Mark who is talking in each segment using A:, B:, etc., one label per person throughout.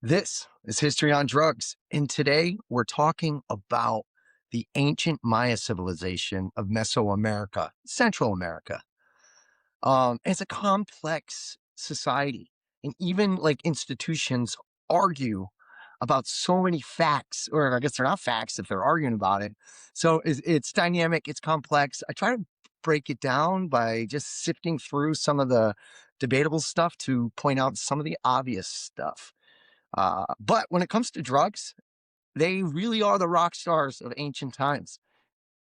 A: This is History on Drugs, and today we're talking about the ancient Maya civilization of Mesoamerica, Central America. It's a complex society, and even like institutions argue about so many facts, or I guess they're not facts if they're arguing about it. So it's dynamic, it's complex. I try to break it down by just sifting through some of the debatable stuff to point out some of the obvious stuff. But when it comes to drugs, they really are the rock stars of ancient times.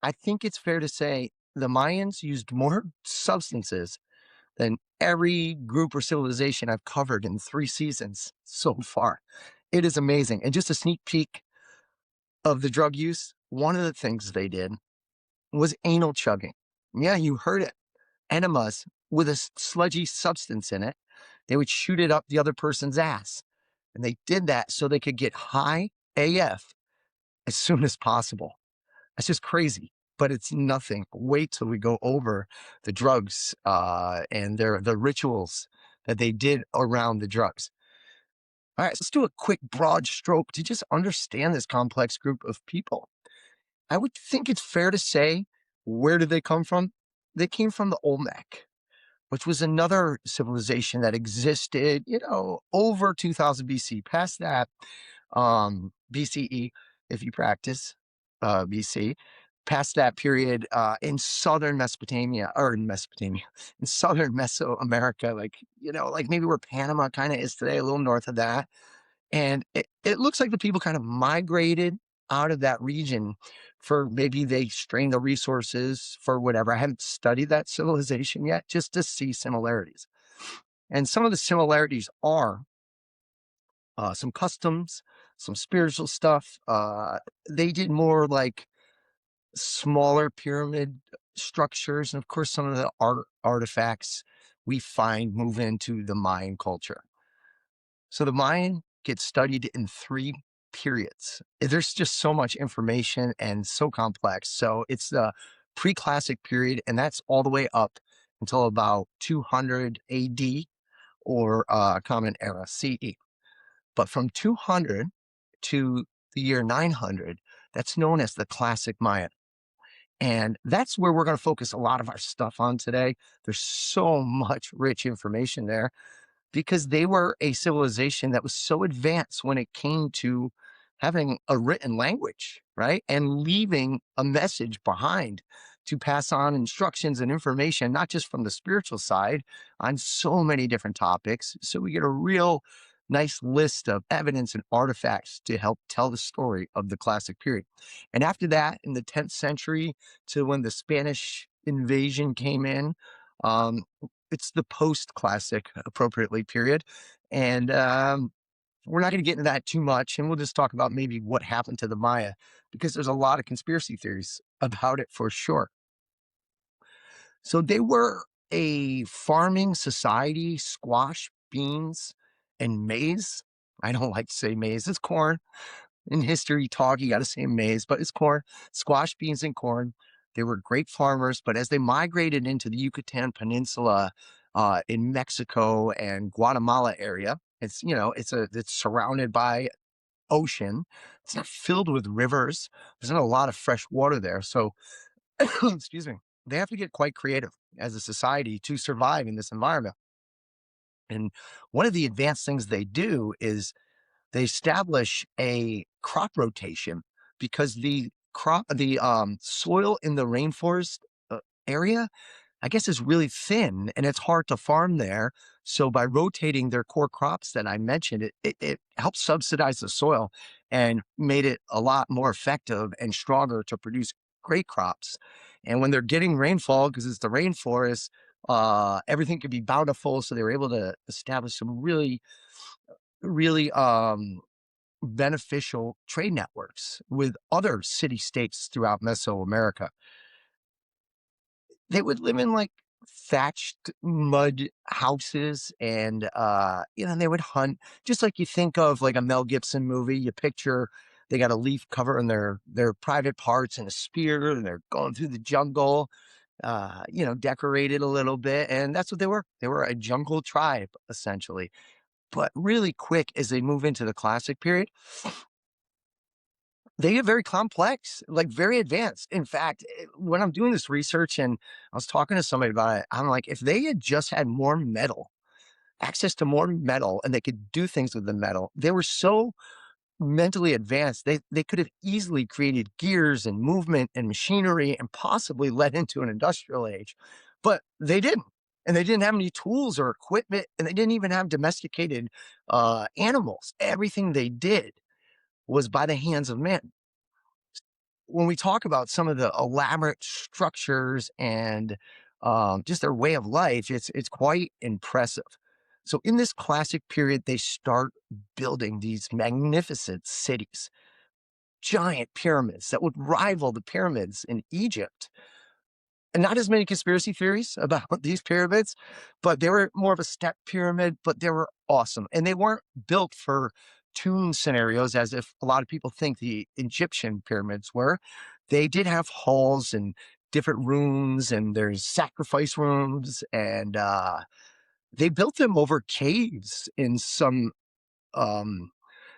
A: I think it's fair to say the Mayans used more substances than every group or civilization I've covered in 3 seasons so far. It is amazing. And just a sneak peek of the drug use, one of the things they did was anal chugging. Yeah, you heard it. Enemas with a sludgy substance in it. They would shoot it up the other person's ass. And they did that so they could get high AF as soon as possible. That's just crazy, but it's nothing. Wait till we go over the drugs and the rituals that they did around the drugs. All right, so let's do a quick broad stroke to just understand this complex group of people. I would think it's fair to say, where did they come from? They came from the Olmec, which was another civilization that existed, over 2000 BC. Past that, BCE, if you practice BC, past that period in southern Mesopotamia, in southern Mesoamerica, like maybe where Panama kind of is today, a little north of that. And it looks like the people kind of migrated out of that region for maybe they strained the resources for whatever. I haven't studied that civilization yet, just to see similarities. And some of the similarities are some customs, some spiritual stuff. They did more like smaller pyramid structures. And of course, some of the artifacts we find move into the Mayan culture. So the Mayan gets studied in 3 periods. There's just so much information and so complex. So it's the pre-classic period, and that's all the way up until about 200 AD or Common Era CE. But from 200 to the year 900, that's known as the Classic Mayan. And that's where we're going to focus a lot of our stuff on today. There's so much rich information there because they were a civilization that was so advanced when it came to having a written language, right? And leaving a message behind to pass on instructions and information, not just from the spiritual side on so many different topics. So we get a real nice list of evidence and artifacts to help tell the story of the classic period. And after that, in the 10th century to when the Spanish invasion came in, it's the post-classic, appropriately, period. And we're not going to get into that too much, and we'll just talk about maybe what happened to the Maya, because there's a lot of conspiracy theories about it for sure. So they were a farming society, squash, beans, and maize. I don't like to say maize, it's corn. In history talk, you got to say maize, but it's corn, squash, beans, and corn. They were great farmers, but as they migrated into the Yucatan Peninsula in Mexico and Guatemala area, it's surrounded by ocean. It's not filled with rivers. There's not a lot of fresh water there. So, excuse me, they have to get quite creative as a society to survive in this environment. And one of the advanced things they do is they establish a crop rotation because the soil in the rainforest area, I guess, is really thin and it's hard to farm there. So by rotating their core crops that I mentioned, it helps subsidize the soil and made it a lot more effective and stronger to produce great crops. And when they're getting rainfall, because it's the rainforest, everything could be bountiful. So they were able to establish some really, really beneficial trade networks with other city-states throughout Mesoamerica. They would live in like thatched mud houses and they would hunt just like you think of like a Mel Gibson movie. You picture They got a leaf covering their private parts and a spear, and they're going through the jungle, decorated a little bit, and that's what they were. They were a jungle tribe, essentially. But really quick, as they move into the classic period, they get very complex, like very advanced. In fact, when I'm doing this research and I was talking to somebody about it, I'm like, if they had just had more metal, access to more metal, and they could do things with the metal, they were so mentally advanced, they could have easily created gears and movement and machinery and possibly led into an industrial age. But they didn't. And they didn't have any tools or equipment, and they didn't even have domesticated animals. Everything they did was by the hands of men. When we talk about some of the elaborate structures and just their way of life, it's quite impressive. So in this classic period, they start building these magnificent cities, giant pyramids that would rival the pyramids in Egypt. And not as many conspiracy theories about these pyramids, but they were more of a step pyramid, but they were awesome. And they weren't built for tomb scenarios as if a lot of people think the Egyptian pyramids were. They did have halls and different rooms, and there's sacrifice rooms, and they built them over caves in some um,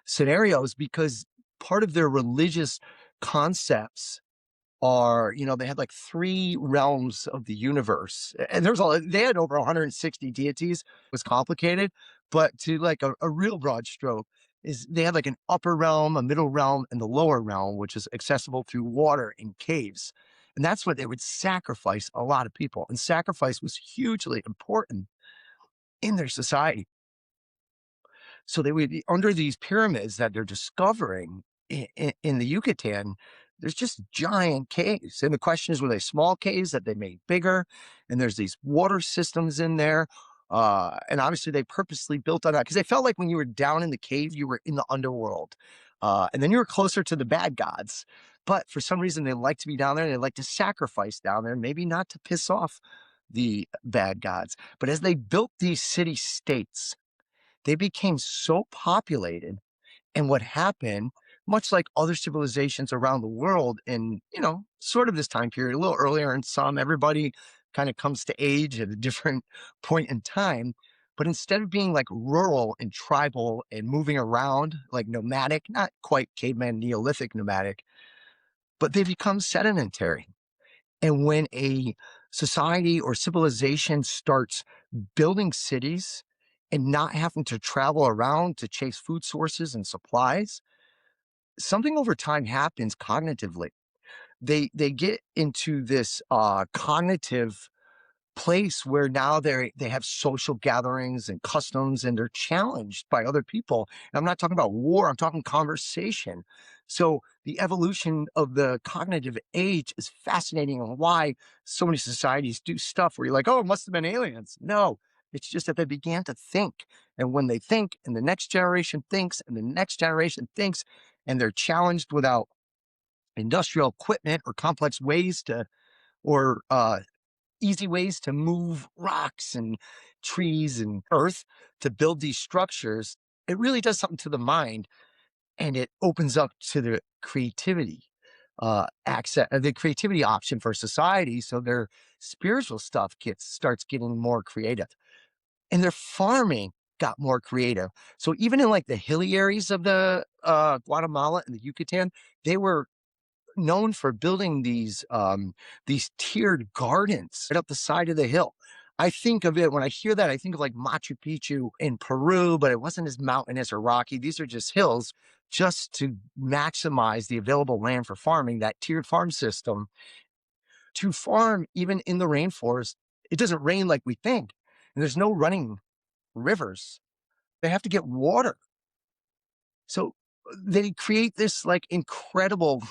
A: scenarios because part of their religious concepts are, they had like three realms of the universe. And they had over 160 deities. It was complicated, but to like a real broad stroke is they had like an upper realm, a middle realm, and the lower realm, which is accessible through water and caves. And that's what they would sacrifice a lot of people. And sacrifice was hugely important in their society. So they would, under these pyramids that they're discovering in the Yucatan, there's just giant caves. And the question is, were they small caves that they made bigger? And there's these water systems in there. And obviously they purposely built on that because they felt like when you were down in the cave, you were in the underworld. And then you were closer to the bad gods. But for some reason, they like to be down there. They like to sacrifice down there, maybe not to piss off the bad gods. But as they built these city states, they became so populated. And what happened, much like other civilizations around the world in, sort of this time period, a little earlier in some, everybody kind of comes to age at a different point in time. But instead of being like rural and tribal and moving around like nomadic, not quite caveman Neolithic nomadic, but they become sedentary. And when a society or civilization starts building cities and not having to travel around to chase food sources and supplies, something over time happens cognitively. They get into this cognitive place where now they have social gatherings and customs, and they're challenged by other people. And I'm not talking about war, I'm talking conversation. So the evolution of the cognitive age is fascinating, and why so many societies do stuff where you're like, oh, it must have been aliens. No, it's just that they began to think. And when they think, and the next generation thinks, and the next generation thinks, and they're challenged without industrial equipment or complex ways to, or easy ways to move rocks and trees and earth to build these structures, it really does something to the mind, and it opens up to the creativity the creativity option for society. So their spiritual stuff starts getting more creative, and their farming got more creative. So even in like the hilly areas of the Guatemala and the Yucatan, they were known for building these tiered gardens right up the side of the hill. I think of it when I hear that, I think of like Machu Picchu in Peru, but it wasn't as mountainous or rocky. These are just hills, just to maximize the available land for farming, that tiered farm system. To farm, even in the rainforest, it doesn't rain like we think. And there's no running rivers. They have to get water. So they create this like incredible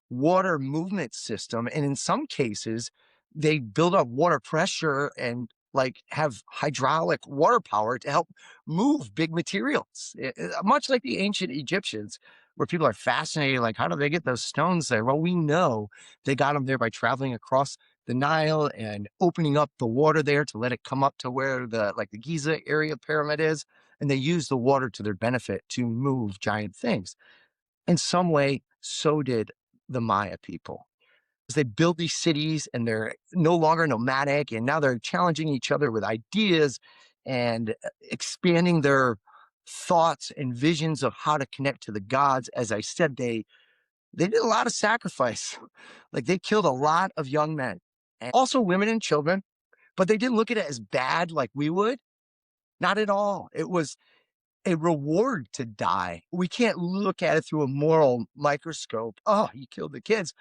A: water movement system. And in some cases, they build up water pressure and like have hydraulic water power to help move big materials, much like the ancient Egyptians, where people are fascinated, like, how do they get those stones there? Well, we know they got them there by traveling across the Nile and opening up the water there to let it come up to where the Giza area pyramid is. And they use the water to their benefit to move giant things. In some way, so did the Maya people. They build these cities and they're no longer nomadic, and now they're challenging each other with ideas and expanding their thoughts and visions of how to connect to the gods. As I said, they did a lot of sacrifice. Like they killed a lot of young men and also women and children, but they didn't look at it as bad like we would. Not at all. It was a reward to die. We can't look at it through a moral microscope. Oh, you killed the kids.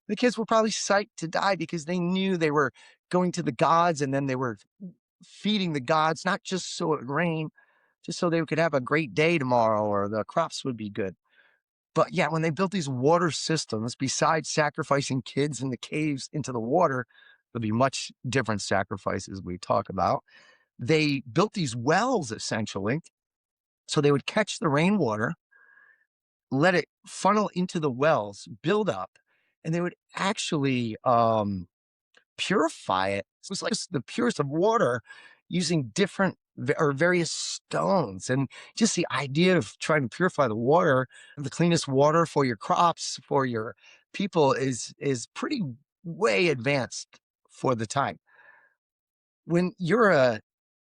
A: The kids were probably psyched to die because they knew they were going to the gods, and then they were feeding the gods, not just so it would rain, just so they could have a great day tomorrow or the crops would be good. But yeah, when they built these water systems, besides sacrificing kids in the caves into the water, there'll be much different sacrifices we talk about. They built these wells essentially. So they would catch the rainwater, let it funnel into the wells, build up, and they would actually purify it. It was like the purest of water using different or various stones. And just the idea of trying to purify the water, the cleanest water for your crops, for your people is pretty way advanced for the time. When you're a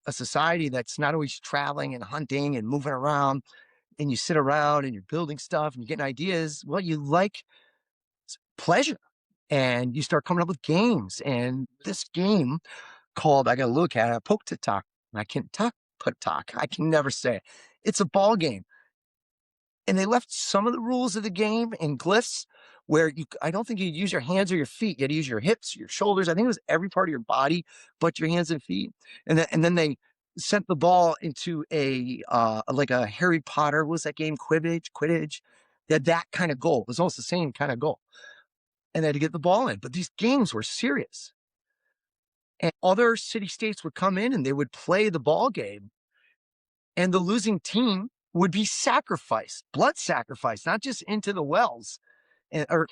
A: society that's not always traveling and hunting and moving around, and you sit around and you're building stuff and you're getting ideas, well, you like pleasure and you start coming up with games. And this game called, I got to look at it, Poke to Talk. I can't talk, put talk. I can never say it. It's a ball game. And they left some of the rules of the game in glyphs where I don't think you use your hands or your feet. You had to use your hips, your shoulders. I think it was every part of your body, but your hands and feet. And then they sent the ball into like a Harry Potter, what was that game? Quidditch. They had that kind of goal. It was almost the same kind of goal. And they had to get the ball in. But these games were serious. And other city states would come in and they would play the ball game. And the losing team would be sacrificed, blood sacrificed, not just into the wells or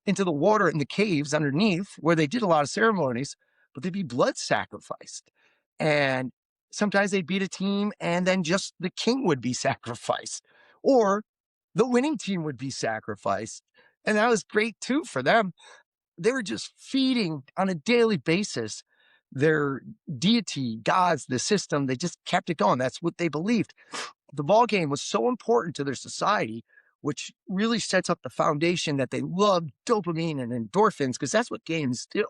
A: into the water in the caves underneath where they did a lot of ceremonies, but they'd be blood sacrificed. And sometimes they'd beat a team and then just the king would be sacrificed, or the winning team would be sacrificed. And that was great too for them. They were just feeding on a daily basis their deity, gods, the system. They just kept it going. That's what they believed. The ball game was so important to their society, which really sets up the foundation that they loved dopamine and endorphins, because that's what games do.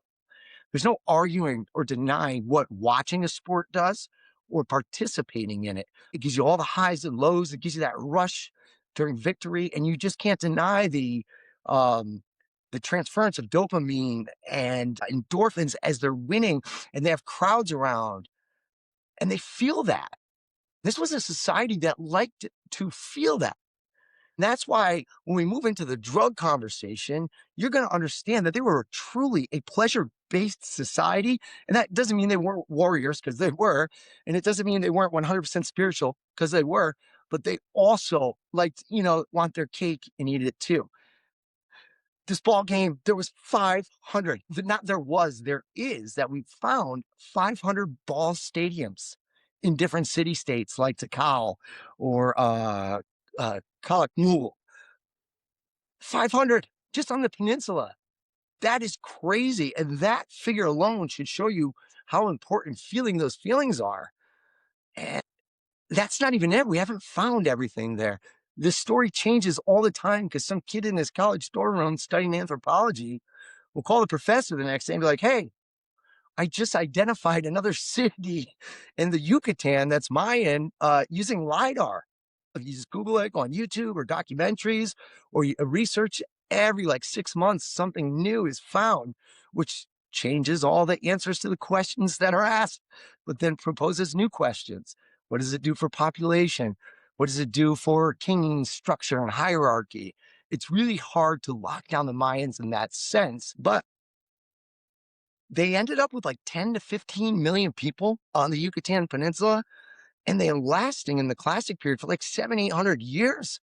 A: There's no arguing or denying what watching a sport does or participating in it. It gives you all the highs and lows. It gives you that rush during victory, and you just can't deny the transference of dopamine and endorphins as they're winning, and they have crowds around, and they feel that. This was a society that liked to feel that. And that's why when we move into the drug conversation, you're going to understand that they were truly a pleasure-based society. And that doesn't mean they weren't warriors, because they were. And it doesn't mean they weren't 100% spiritual, because they were. But they also liked, want their cake and eat it too. This ball game, there was 500, there is that we found 500 ball stadiums in different city states like Takao or Kalakmul. 500 just on the peninsula. That is crazy. And that figure alone should show you how important feeling those feelings are. And that's not even it. We haven't found everything there. This story changes all the time, because some kid in his college dorm room studying anthropology will call the professor the next day and be like, hey, I just identified another city in the Yucatan that's Mayan using LiDAR. If you just Google it, go on YouTube or documentaries, or you research, every like 6 months, something new is found, which changes all the answers to the questions that are asked, but then proposes new questions. What does it do for population? What does it do for king structure and hierarchy? It's really hard to lock down the Mayans in that sense, but they ended up with like 10 to 15 million people on the Yucatan Peninsula, and they are lasting in the classic period for like 700-800 years.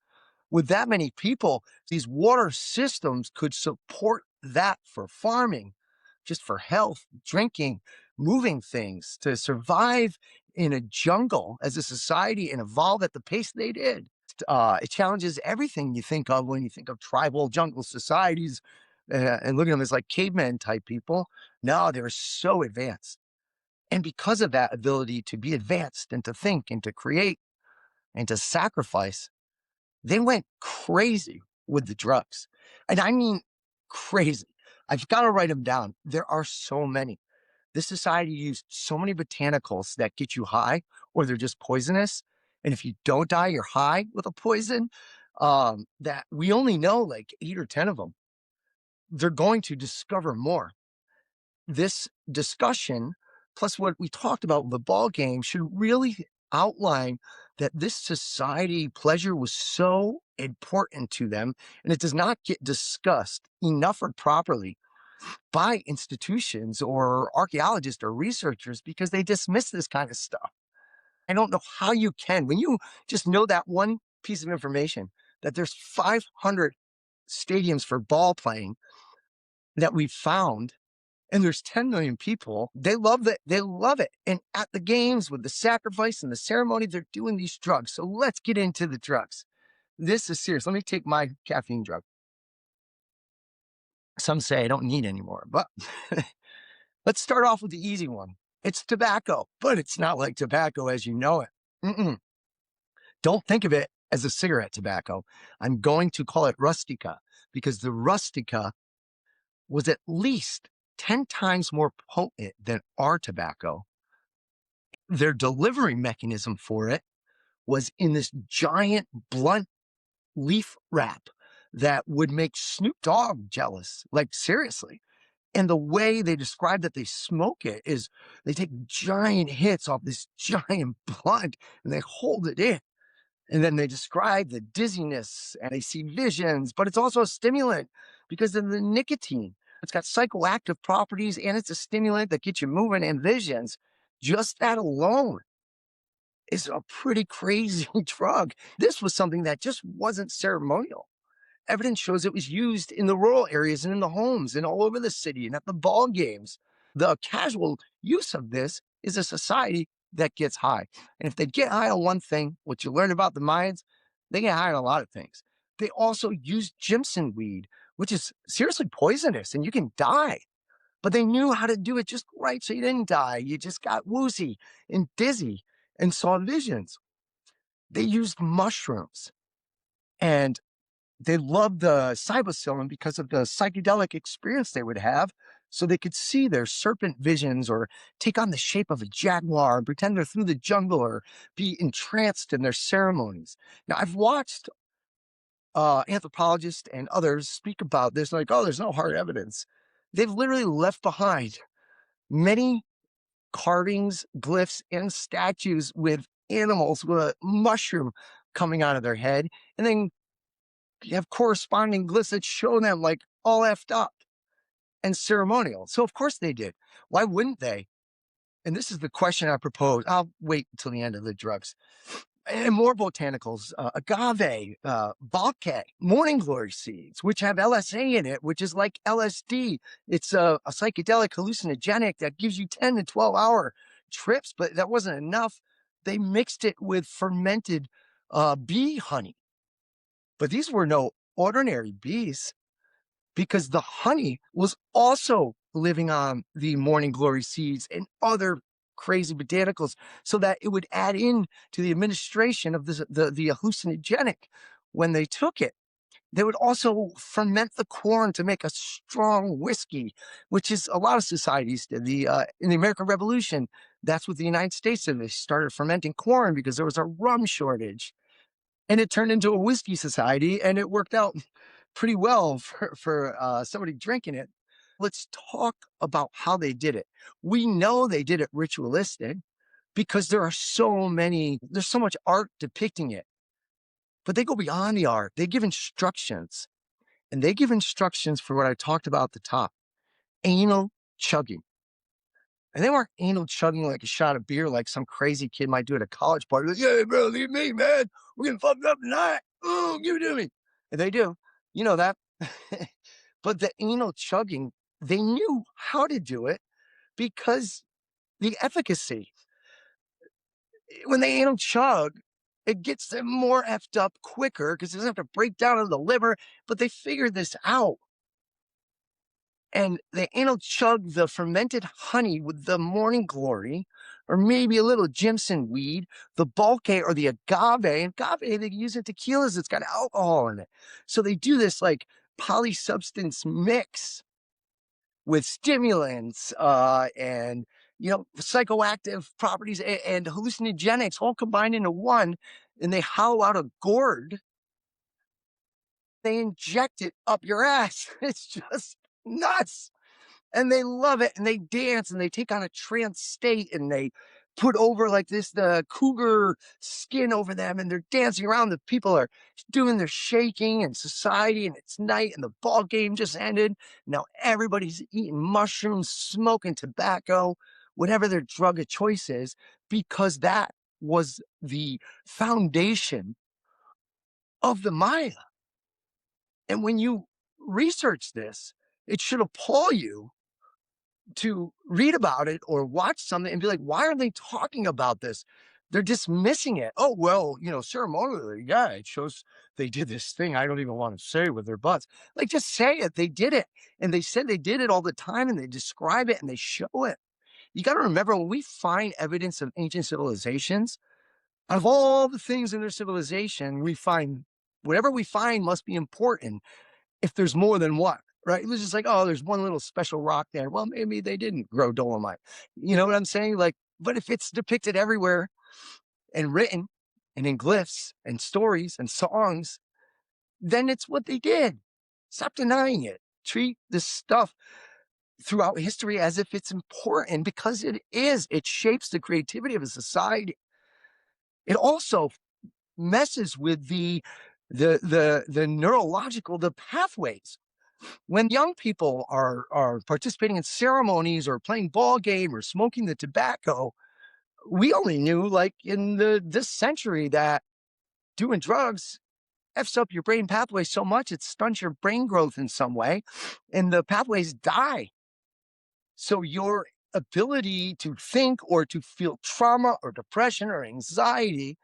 A: With that many people, these water systems could support that for farming, just for health, drinking, moving things, to survive in a jungle as a society and evolve at the pace they did. It challenges everything you think of when you think of tribal jungle societies, and look at them as like cavemen type people. No, they were so advanced. And because of that ability to be advanced and to think and to create and to sacrifice, they went crazy with the drugs. And I mean crazy. I've got to write them down. There are so many. This society used so many botanicals that get you high, or they're just poisonous. And if you don't die, you're high with a poison. That we only know like 8 or 10 of them. They're going to discover more. This discussion, plus what we talked about with the ball game, should really outline that this society pleasure was so important to them, and it does not get discussed enough or properly by institutions or archaeologists or researchers because they dismiss this kind of stuff. I don't know how you can, when you just know that one piece of information, that there's 500 stadiums for ball playing that we found, and there's 10 million people. They love it. They love it. And at the games with the sacrifice and the ceremony, they're doing these drugs. So let's get into the drugs. This is serious. Let me take my caffeine drug. Some say I don't need anymore, but let's start off with the easy one. It's tobacco, but it's not like tobacco as you know it. Mm-mm. Don't think of it as a cigarette tobacco. I'm going to call it rustica because the rustica was at least 10 times more potent than our tobacco. Their delivery mechanism for it was in this giant blunt leaf wrap that would make Snoop Dogg jealous. Like, seriously. And the way they describe that they smoke it is they take giant hits off this giant blunt and they hold it in. And then they describe the dizziness and they see visions, but it's also a stimulant because of the nicotine. It's got psychoactive properties and it's a stimulant that gets you moving and visions. Just that alone is a pretty crazy drug. This was something that just wasn't ceremonial. Evidence shows it was used in the rural areas and in the homes and all over the city and at the ball games. The casual use of this is a society that gets high. And if they get high on one thing, what you learn about the Mayans, they get high on a lot of things. They also use Jimson weed, which is seriously poisonous and you can die. But they knew how to do it just right so you didn't die. You just got woozy and dizzy and saw visions. They used mushrooms and they loved the psilocybin because of the psychedelic experience they would have. So they could see their serpent visions or take on the shape of a jaguar and pretend they're through the jungle or be entranced in their ceremonies. Now, I've watched anthropologists and others speak about this like, oh, there's no hard evidence. They've literally left behind many carvings, glyphs, and statues with animals with a mushroom coming out of their head. And then you have corresponding glyphs that show them like all effed up and ceremonial. So of course they did. Why wouldn't they? And this is the question I propose. I'll wait until the end of the drugs. And more botanicals, agave, bacche, morning glory seeds, which have LSA in it, which is like LSD. It's a psychedelic hallucinogenic that gives you 10 to 12-hour trips, but that wasn't enough. They mixed it with fermented bee honey. But these were no ordinary bees because the honey was also living on the morning glory seeds and other crazy botanicals so that it would add in to the administration of the hallucinogenic when they took it. They would also ferment the corn to make a strong whiskey, which is a lot of societies did. In the American Revolution, that's what the United States did. They started fermenting corn because there was a rum shortage. And it turned into a whiskey society, and it worked out pretty well for somebody drinking it. Let's talk about how they did it. We know they did it ritualistic because there's so much art depicting it. But they go beyond the art. They give instructions, and they give instructions for what I talked about at the top, anal chugging. And they weren't anal chugging like a shot of beer like some crazy kid might do at a college party. Like, yeah, bro, leave me, man. We're getting fucked up tonight. Oh, give it to me. And they do. You know that. But the anal chugging, they knew how to do it because the efficacy. When they anal chug, It gets them more effed up quicker because it doesn't have to break down in the liver. But they figured this out. And they anal chug the fermented honey with the morning glory, or maybe a little Jimson weed, the bulke or the agave. And agave, they use in tequilas, it's got alcohol in it. So they do this like polysubstance mix with stimulants and psychoactive properties and hallucinogenics all combined into one, and they hollow out a gourd. They inject it up your ass. It's just nuts. And they love it, and they dance, and they take on a trance state, and they put over like this the cougar skin over them, and they're dancing around. The people are doing their shaking and society, and it's night, and the ball game just ended. Now everybody's eating mushrooms, smoking tobacco, whatever their drug of choice is, because that was the foundation of the Maya. And when you research this, it should appall you to read about it or watch something and be like, why are they talking about this? They're dismissing it. Oh, well, ceremonially, yeah, it shows they did this thing I don't even want to say with their butts. Like, just say it. They did it. And they said they did it all the time, and they describe it and they show it. You got to remember, when we find evidence of ancient civilizations, out of all the things in their civilization, we find whatever we find must be important if there's more than one, right? It was just like, oh, there's one little special rock there. Well, maybe they didn't grow dolomite. You know what I'm saying? Like, but if it's depicted everywhere and written and in glyphs and stories and songs, then it's what they did. Stop denying it. Treat this stuff throughout history as if it's important, because it is. It shapes the creativity of a society. It also messes with the neurological, the pathways. When young people are participating in ceremonies or playing ball game or smoking the tobacco, we only knew like in this century that doing drugs f's up your brain pathways so much it stunts your brain growth in some way, and the pathways die. So your ability to think or to feel trauma or depression or anxiety,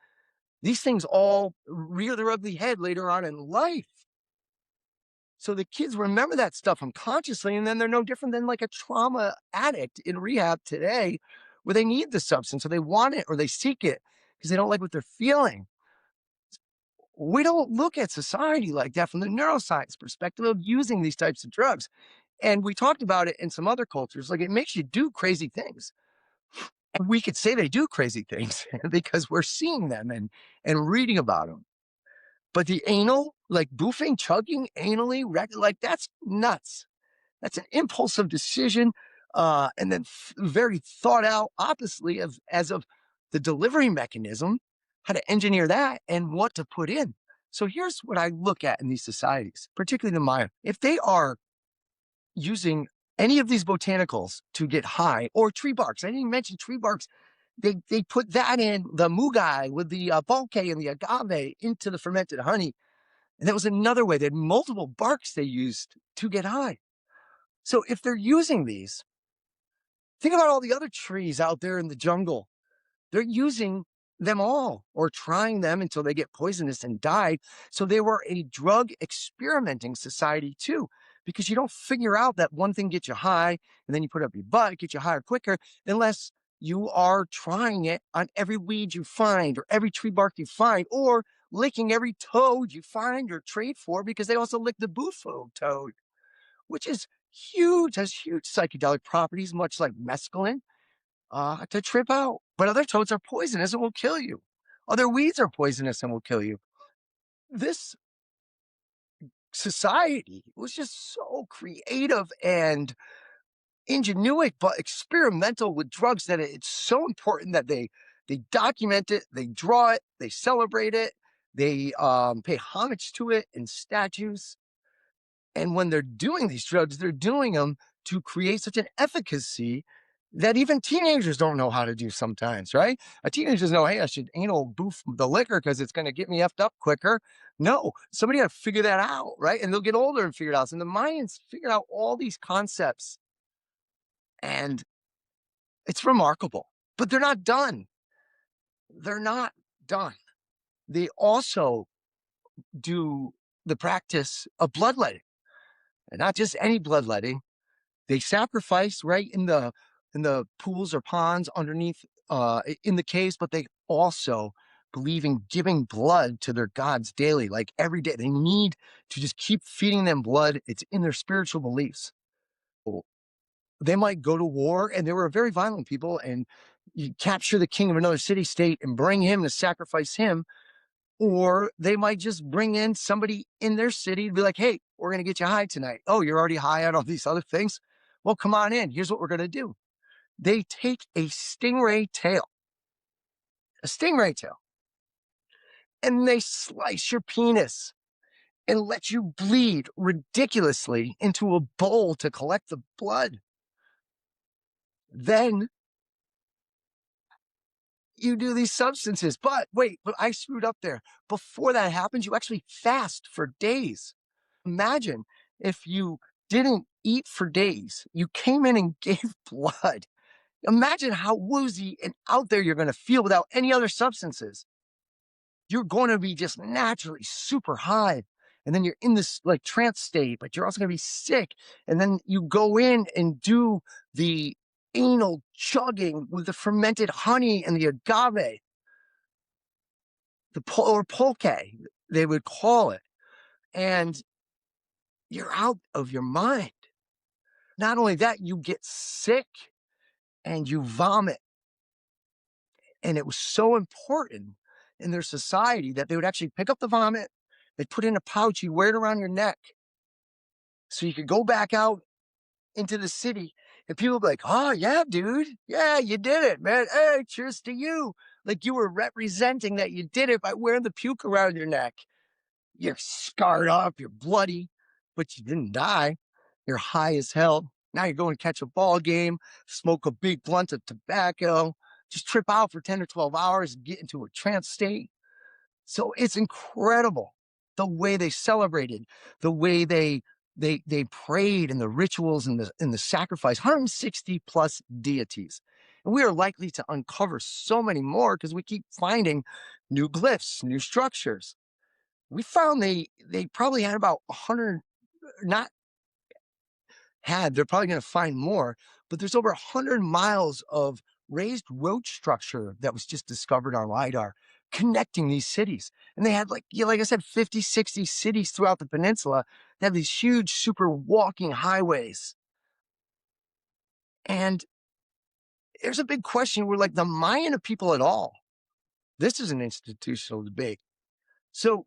A: these things all rear their ugly head later on in life. So the kids remember that stuff unconsciously, and then they're no different than like a trauma addict in rehab today, where they need the substance, or they want it, or they seek it because they don't like what they're feeling. We don't look at society like that from the neuroscience perspective of using these types of drugs. And we talked about it in some other cultures, like it makes you do crazy things. And we could say they do crazy things because we're seeing them and reading about them. But the anal, like boofing, chugging anally, like that's nuts. That's an impulsive decision, and then very thought out, oppositely as of the delivery mechanism, how to engineer that and what to put in. So here's what I look at in these societies, particularly the Maya. If they are using any of these botanicals to get high, or tree barks, I didn't mention tree barks. They put that in the mugai with the bulke and the agave into the fermented honey. And that was another way. They had multiple barks they used to get high. So if they're using these, think about all the other trees out there in the jungle. They're using them all or trying them until they get poisonous and die. So they were a drug experimenting society too, because you don't figure out that one thing gets you high and then you put up your butt, get you higher quicker, unless you are trying it on every weed you find or every tree bark you find, or licking every toad you find or trade for, because they also lick the bufo toad, which is huge, has huge psychedelic properties, much like mescaline, to trip out. But other toads are poisonous and will kill you. Other weeds are poisonous and will kill you. This society was just so creative and ingenuitive, but experimental with drugs, that it's so important that they document it, they draw it, they celebrate it, they pay homage to it in statues. And when they're doing these drugs, they're doing them to create such an efficacy that even teenagers don't know how to do sometimes, right? A teenager doesn't know, hey, I should anal boof the liquor because it's going to get me effed up quicker. No, somebody had to figure that out, right? And they'll get older and figure it out. And the Mayans figured out all these concepts, and it's remarkable. But they're not done. They're not done. They also do the practice of bloodletting, and not just any bloodletting. They sacrifice right in the pools or ponds underneath in the caves, but they also believe in giving blood to their gods daily, like every day. They need to just keep feeding them blood. It's in their spiritual beliefs. They might go to war, and they were very violent people, and you capture the king of another city state and bring him to sacrifice him. Or they might just bring in somebody in their city and be like, hey, we're going to get you high tonight. Oh, you're already high on all these other things. Well, come on in. Here's what we're going to do. They take a stingray tail, and they slice your penis and let you bleed ridiculously into a bowl to collect the blood. Then you do these substances. But wait, but I screwed up there. Before that happens, you actually fast for days. Imagine if you didn't eat for days, you came in and gave blood. Imagine how woozy and out there you're going to feel without any other substances. You're going to be just naturally super high. And then you're in this like trance state, but you're also going to be sick. And then you go in and do the anal chugging with the fermented honey and the agave, or pulque, they would call it. And you're out of your mind. Not only that, you get sick and you vomit. And it was so important in their society that they would actually pick up the vomit, they'd put it in a pouch, you wear it around your neck. So you could go back out into the city and people would be like, oh, yeah, dude. Yeah, you did it, man. Hey, cheers to you. Like you were representing that you did it by wearing the puke around your neck. You're scarred up, you're bloody, but you didn't die. You're high as hell. Now you're going to catch a ball game, smoke a big blunt of tobacco, just trip out for 10 or 12 hours and get into a trance state. So it's incredible the way they celebrated, the way they prayed, and the rituals and the sacrifice. 160 plus deities. And we are likely to uncover so many more because we keep finding new glyphs, new structures. We found they probably had about 100, not had, they're probably going to find more, but there's over 100 miles of raised road structure that was just discovered on LiDAR connecting these cities. And they had, like, like I said, 50, 60 cities throughout the peninsula that have these huge super walking highways. And there's a big question. We're like, the Mayan are people at all? This is an institutional debate. So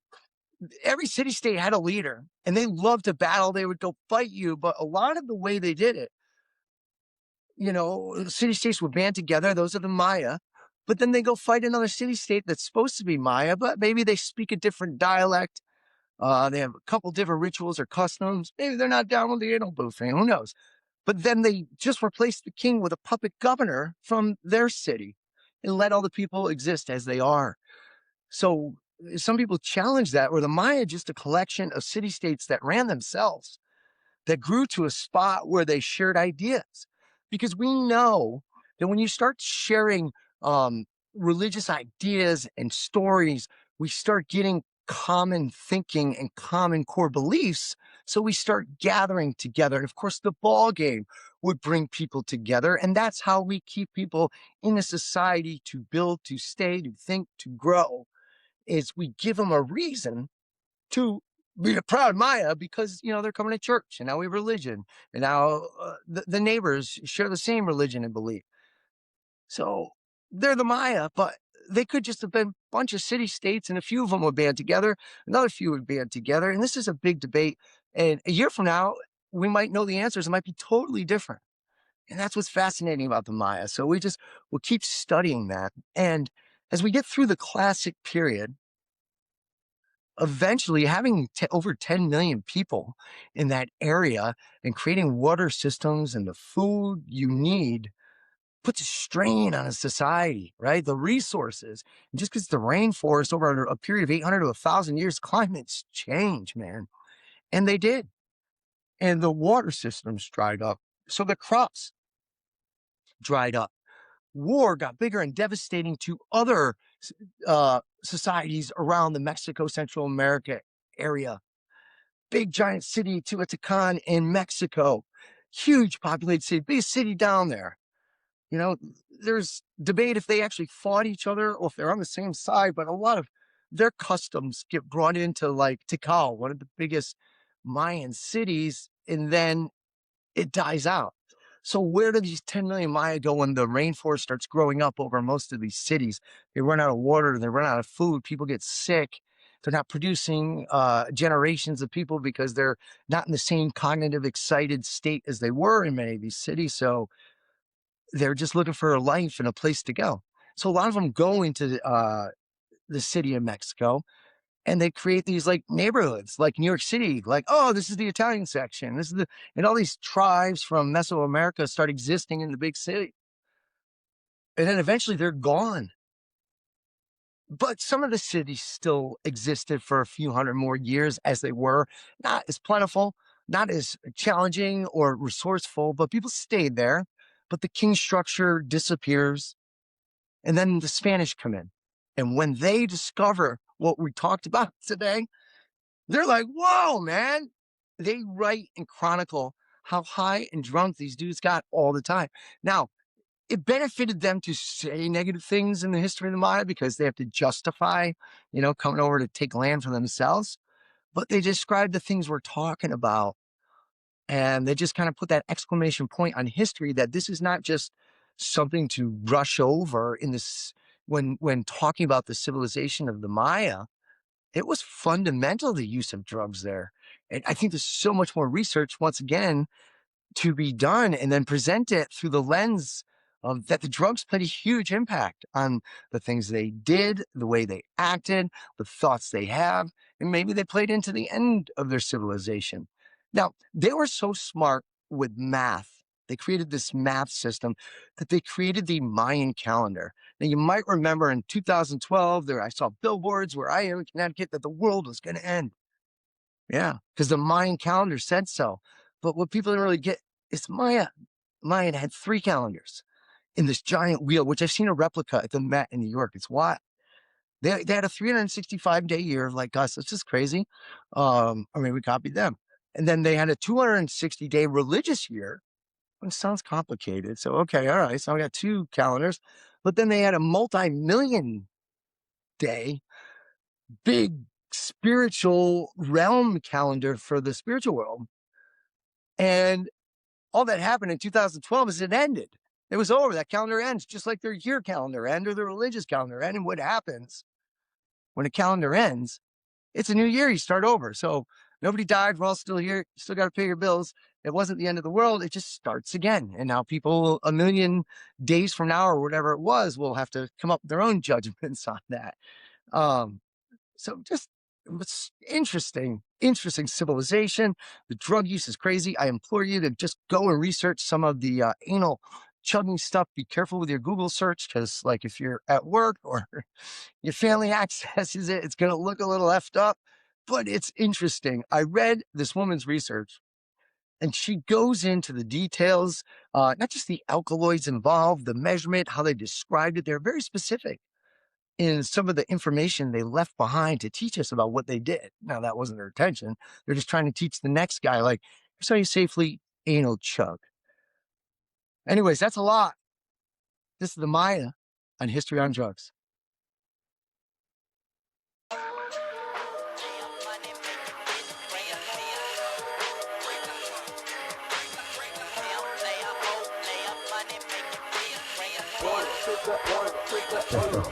A: every city state had a leader and they loved to battle. They would go fight you. But a lot of the way they did it, city states would band together. Those are the Maya. But then they go fight another city state that's supposed to be Maya, but maybe they speak a different dialect. They have a couple different rituals or customs. Maybe they're not down with the anal boofing. Who knows? But then they just replaced the king with a puppet governor from their city and let all the people exist as they are. So some people challenge that, or the Maya just a collection of city states that ran themselves, that grew to a spot where they shared ideas. Because we know that when you start sharing religious ideas and stories, we start getting common thinking and common core beliefs. So we start gathering together. And of course, the ball game would bring people together. And that's how we keep people in a society to build, to stay, to think, to grow, is we give them a reason to be a proud Maya because, they're coming to church and now we have religion and now the neighbors share the same religion and belief. So they're the Maya, but they could just have been a bunch of city states and a few of them would band together. Another few would band together. And this is a big debate. And a year from now, we might know the answers. It might be totally different. And that's what's fascinating about the Maya. So we'll keep studying that. And as we get through the classic period, eventually having over 10 million people in that area and creating water systems and the food you need puts a strain on a society, right? The resources. And just because the rainforest over a period of 800 to 1,000 years, climates change, man. And they did. And the water systems dried up. So the crops dried up. War got bigger and devastating to other societies around the Mexico Central America area. Big giant city, Teotihuacan in Mexico, huge populated city, biggest city down there. You know, there's debate if they actually fought each other or if they're on the same side, but a lot of their customs get brought into like Tikal, one of the biggest Mayan cities, and then it dies out. So where do these 10 million Maya go when the rainforest starts growing up over most of these cities? They run out of water, they run out of food, people get sick. They're not producing generations of people because they're not in the same cognitive excited state as they were in many of these cities. So they're just looking for a life and a place to go. So a lot of them go into the city of Mexico and they create these like neighborhoods like New York City, like, oh, this is the Italian section. This is and all these tribes from Mesoamerica start existing in the big city. And then eventually they're gone. But some of the cities still existed for a few hundred more years as they were, not as plentiful, not as challenging or resourceful, but people stayed there. But the king structure disappears. And then the Spanish come in. And when they discover what we talked about today, they're like, whoa, man. They write and chronicle how high and drunk these dudes got all the time. Now, it benefited them to say negative things in the history of the Maya because they have to justify, coming over to take land for themselves. But they describe the things we're talking about. And they just kind of put that exclamation point on history that this is not just something to rush over in this when talking about the civilization of the Maya. It was fundamental, the use of drugs there. And I think there's so much more research, once again, to be done and then present it through the lens of that the drugs played a huge impact on the things they did, the way they acted, the thoughts they have, and maybe they played into the end of their civilization. Now, they were so smart with math. They created this math system that they created the Mayan calendar. Now, you might remember in 2012, I saw billboards where I am in Connecticut that the world was going to end. Yeah, because the Mayan calendar said so. But what people didn't really get is Mayan had 3 calendars in this giant wheel, which I've seen a replica at the Met in New York. It's wild. They had a 365-day year like us. It's just crazy. We copied them. And then they had a 260-day religious year, which sounds complicated. So, okay, all right. So I got 2 calendars. But then they had a multi-million day big spiritual realm calendar for the spiritual world. And all that happened in 2012 is it ended. It was over. That calendar ends just like their year calendar end or their religious calendar end. And what happens when a calendar ends, it's a new year. You start over. So nobody died. We're all still here. You still got to pay your bills. It wasn't the end of the world. It just starts again. And now people a million days from now or whatever it was will have to come up with their own judgments on that. So just it's interesting civilization. The drug use is crazy. I implore you to just go and research some of the anal chugging stuff. Be careful with your Google search because, like, if you're at work or your family accesses it, it's going to look a little effed up, but it's interesting. I read this woman's research and she goes into the details, not just the alkaloids involved, the measurement, how they described it. They're very specific in some of the information they left behind to teach us about what they did. Now, that wasn't their intention. They're just trying to teach the next guy, like, here's how you safely anal chug. Anyways, that's a lot. This is the Maya on History on Drugs.
B: One,